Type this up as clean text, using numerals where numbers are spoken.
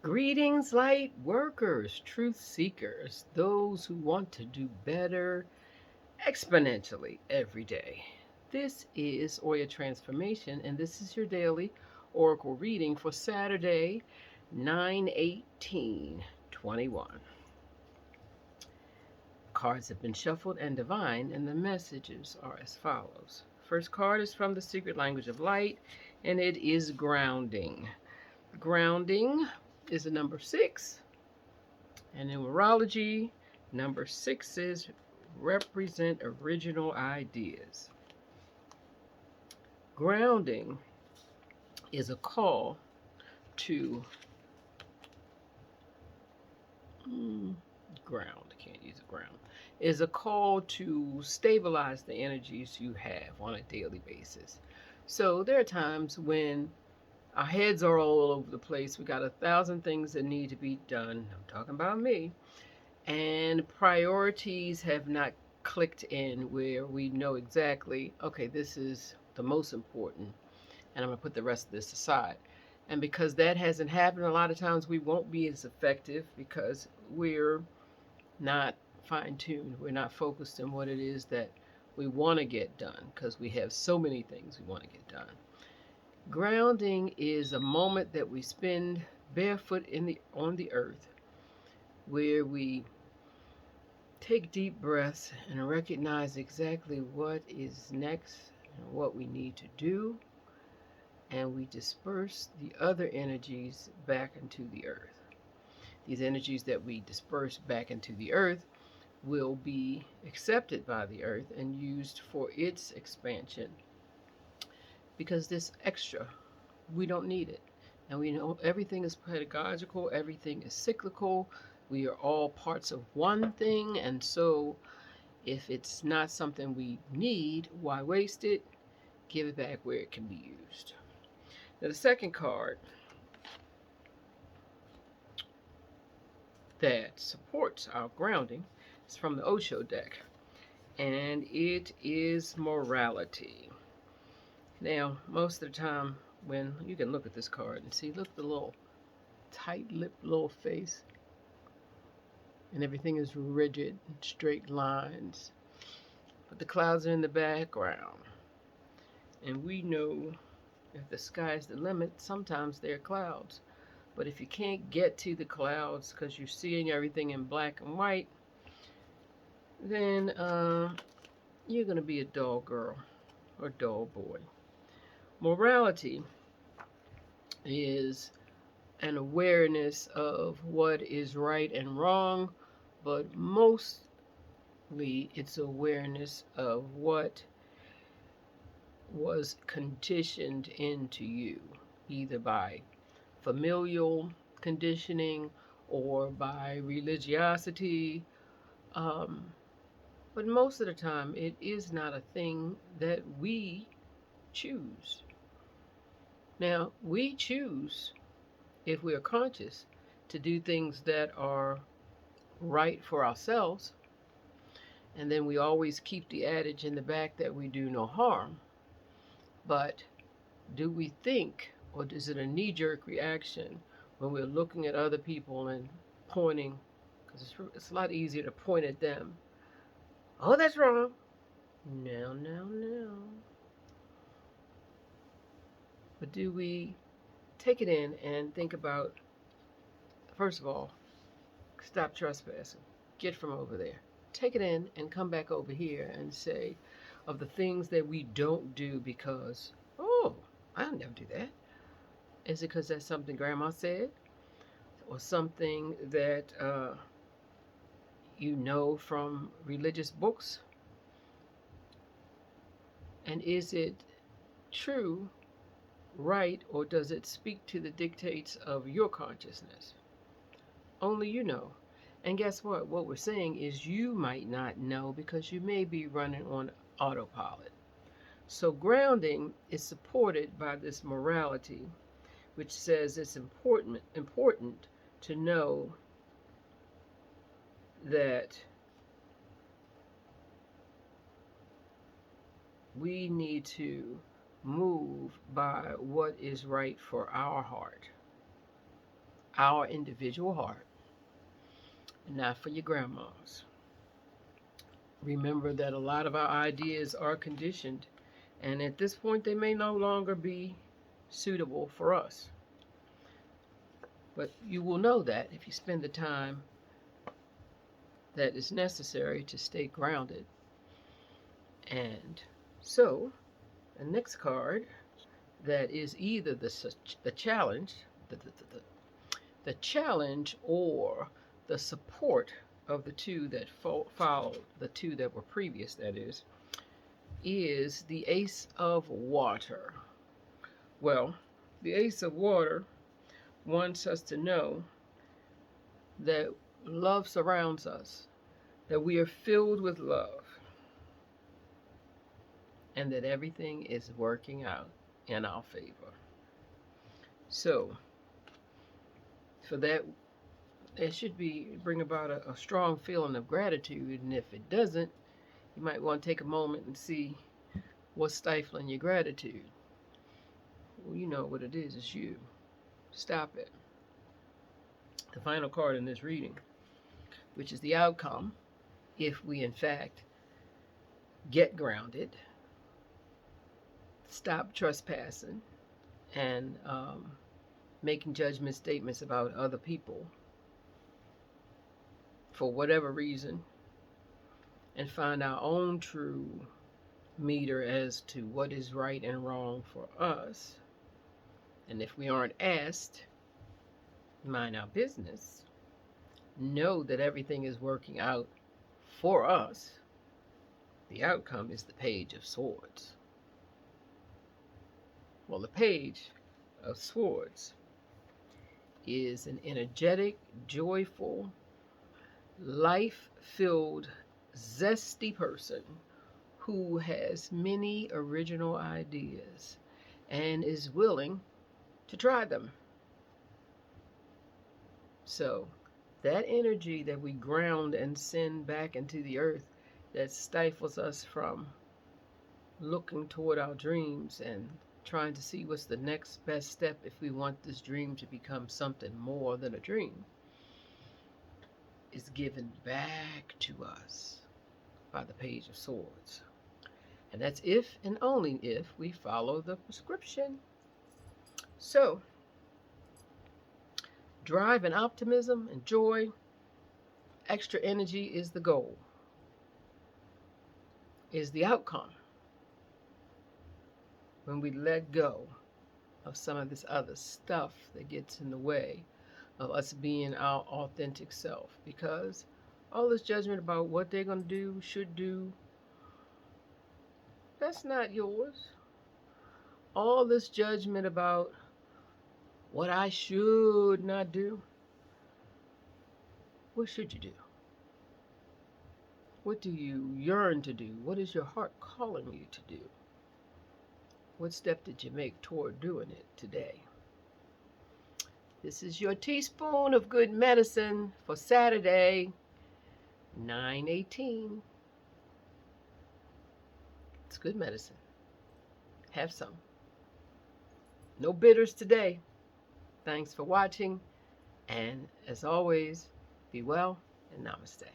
Greetings, light workers, truth seekers, those who want to do better exponentially every day. This is Oya Transformation, and this is your daily Oracle reading for Saturday, 9/18/21. Cards have been shuffled and divine, and the messages are as follows. First card is from the Secret Language of Light, and it is grounding. Grounding is the number 6. And in numerology, number 6s represent original ideas. Grounding is a call to ground, can't use a ground, is a call to stabilize the energies you have on a daily basis. So there are times when our heads are all over the place. We got 1,000 things that need to be done. I'm talking about me. And priorities have not clicked in where we know exactly, okay, this is the most important, and I'm going to put the rest of this aside. And because that hasn't happened, a lot of times we won't be as effective because we're not fine tuned. We're not focused on what it is that we want to get done because we have so many things we want to get done. Grounding is a moment that we spend barefoot on the earth where we take deep breaths and recognize exactly what is next and what we need to do, and we disperse the other energies back into the earth. These energies that we disperse back into the earth will be accepted by the earth and used for its expansion because this extra, we don't need it. And we know everything is pedagogical, everything is cyclical. We are all parts of one thing, and so if it's not something we need, why waste it? Give it back where it can be used. Now, the second card that supports our grounding is from the Osho deck, and it is morality. Now, most of the time, when you can look at this card and see, look at the little tight-lipped little face, and everything is rigid, straight lines, but the clouds are in the background. And we know if the sky's the limit, sometimes there are clouds. But if you can't get to the clouds because you're seeing everything in black and white, then you're going to be a dull girl or dull boy. Morality is an awareness of what is right and wrong, but mostly it's awareness of what was conditioned into you, either by familial conditioning or by religiosity. Um, but most of the time, it is not a thing that we choose. Now, we choose, if we are conscious, to do things that are right for ourselves. And then we always keep the adage in the back that we do no harm. But do we think, or is it a knee jerk reaction when we're looking at other people and pointing? Because it's a lot easier to point at them. Oh, that's wrong. No, no, no. But do we take it in and think about, first of all, stop trespassing, get from over there. Take it in and come back over here and say, of the things that we don't do because, oh, I'll never do that. Is it because that's something grandma said? Or something that you know from religious books? And is it true, right, or does it speak to the dictates of your consciousness? Only you know. And guess what? What we're saying is you might not know because you may be running on autopilot. So grounding is supported by this morality, which says it's important to know that we need to move by what is right for our heart. our individual heart, and not for your grandma's. Remember that a lot of our ideas are conditioned, and at this point, they may no longer be suitable for us. But you will know that if you spend the time that is necessary to stay grounded. And so, the next card that is either the challenge, the, the, the, the challenge or the support of the two that followed, the two that were previous, that is the Ace of Water. Well, the Ace of Water wants us to know that love surrounds us, that we are filled with love, and that everything is working out in our favor. So, for that, it should bring about a strong feeling of gratitude, and if it doesn't, you might want to take a moment and see what's stifling your gratitude. Well, you know what it is. It's you. Stop it. The final card in this reading, which is the outcome, if we in fact get grounded, stop trespassing, and making judgment statements about other people for whatever reason, and find our own true meter as to what is right and wrong for us. And if we aren't asked, mind our business, know that everything is working out for us. The outcome is the Page of Swords. Well, the Page of Swords is an energetic, joyful, life-filled, zesty person who has many original ideas and is willing to try them. So, that energy that we ground and send back into the earth that stifles us from looking toward our dreams and trying to see what's the next best step if we want this dream to become something more than a dream, is given back to us by the Page of Swords. And that's if and only if we follow the prescription. So, drive and optimism and joy, extra energy is the goal, is the outcome when we let go of some of this other stuff that gets in the way of us being our authentic self. Because all this judgment about what they're going to do, should do, that's not yours. All this judgment about what I should not do, what should you do? What do you yearn to do? What is your heart calling you to do? What step did you make toward doing it today? This is your teaspoon of good medicine for Saturday, 9/18. It's good medicine. Have some. No bitters today. Thanks for watching. And as always, be well and namaste.